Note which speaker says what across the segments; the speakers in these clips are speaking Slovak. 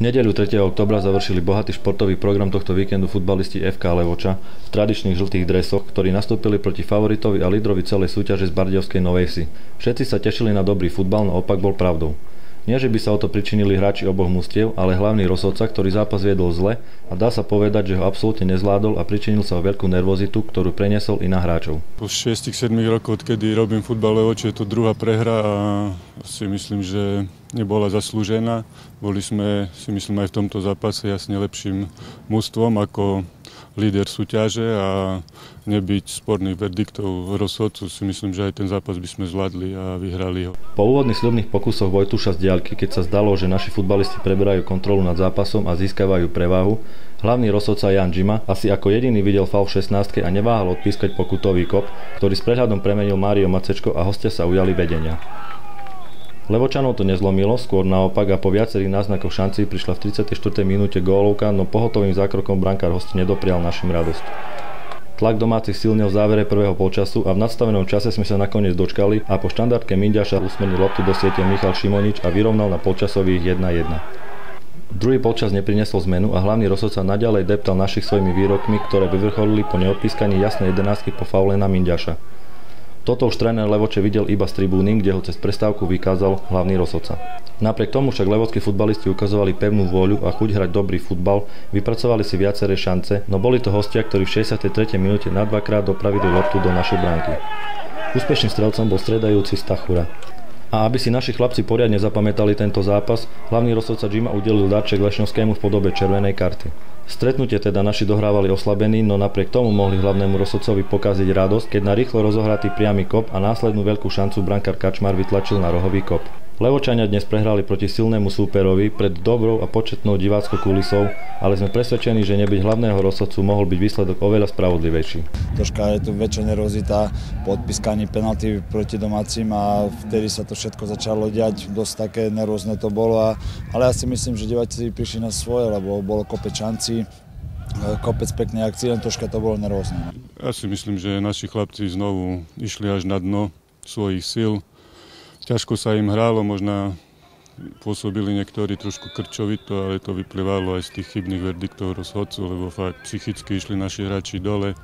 Speaker 1: V nedeľu 3. októbra završili bohatý športový program tohto víkendu futbalisti FK Levoča v tradičných žltých dresoch, ktorí nastúpili proti favoritovi a lídrovi celej súťaže z Bardejovskej Novej Vsi. Všetci sa tešili na dobrý futbal, no opak bol pravdou. Nie, že by sa o to pričinili hráči oboch mužstiev, ale hlavný Rosodca, ktorý zápas viedol zle a dá sa povedať, že ho absolútne nezvládol a pričinil sa o veľkú nervozitu, ktorú preniesol i na hráčov.
Speaker 2: Po 6-7 rokoch, odkedy robím futbal Levoče, je to druhá prehra a si myslím, že nebola zaslúžená. Boli sme, si myslím, aj v tomto zápase jasne lepším mužstvom ako líder súťaže a nebyť sporných verdiktov Rosodcu, si myslím, že aj ten zápas by sme zvládli a vyhrali ho.
Speaker 1: Po úvodných sľubných pokusoch Vojtuša z diaľky, keď sa zdalo, že naši futbalisti preberajú kontrolu nad zápasom a získavajú prevahu, hlavný Rosodca Jan Džima asi ako jediný videl faul v 16 a neváhal odpískať pokutový kop, ktorý s prehľadom premenil Mário Macečko a hostia sa ujali vedenia. Levočanov to nezlomilo, skôr naopak a po viacerých náznakoch šancí prišla v 34. minúte gólovka, no pohotovým zákrokom brankár hostí nedoprial našim radosť. Tlak domácich silnil v závere prvého polčasu a v nadstavenom čase sme sa nakoniec dočkali a po štandardke Minďaša usmernil loptu do siete Michal Šimonič a vyrovnal na polčasových 1-1. Druhý polčas nepriniesol zmenu a hlavný Rosodca naďalej deptal našich svojimi výrokmi, ktoré vyvrcholili po neodpískaní jasnej 11 po faule na Minďaša. Toto už tréner Levoče videl iba z tribúny, kde ho cez prestávku vykázal hlavný Rosodca. Napriek tomu však levockí futbalisti ukazovali pevnú vôľu a chuť hrať dobrý futbal, vypracovali si viaceré šance, no boli to hostia, ktorí v 63. minúte na dvakrát dopravili loptu do našej bránky. Úspešným strelcom bol stredajúci Stachura. A aby si naši chlapci poriadne zapamätali tento zápas, hlavný Rosodca Džima udelil darček Lešňovskému v podobe červenej karty. Stretnutie teda naši dohrávali oslabení, no napriek tomu mohli hlavnému Rosodcovi pokaziť radosť, keď na rýchlo rozohratý priamy kop a následnú veľkú šancu brankár Kačmar vytlačil na rohový kop. Levočania dnes prehrali proti silnému súperovi pred dobrou a početnou diváckou kulisou, ale sme presvedčení, že nebyť hlavného Rosodcu mohol byť výsledok oveľa spravodlivejší.
Speaker 3: Troška je tu väčšia nervozita po odpískaní penalty proti domácim a vtedy sa to všetko začalo diať, dosť také nervózne to bolo, ale ja si myslím, že diváci prišli na svoje, lebo bolo kopec šancí, kopec peknej akcie, len troška to bolo nervózne.
Speaker 2: Ja si myslím, že naši chlapci znovu išli až na dno svojich síl. Ťažko sa im hrálo, možno pôsobili niektorí trošku krčovito, ale to vyplývalo aj z tých chybných verdiktov Rosodcu, lebo fakt psychicky išli naši hráči dole,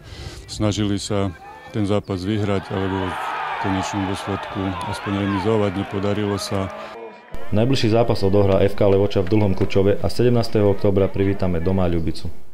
Speaker 2: snažili sa ten zápas vyhrať, alebo v konečnom dôsledku aspoň remizovať, nepodarilo sa.
Speaker 1: Najbližší zápas odohrá FK Levoča v Dlhom Klčove a 17. októbra privítame doma Ľubicu.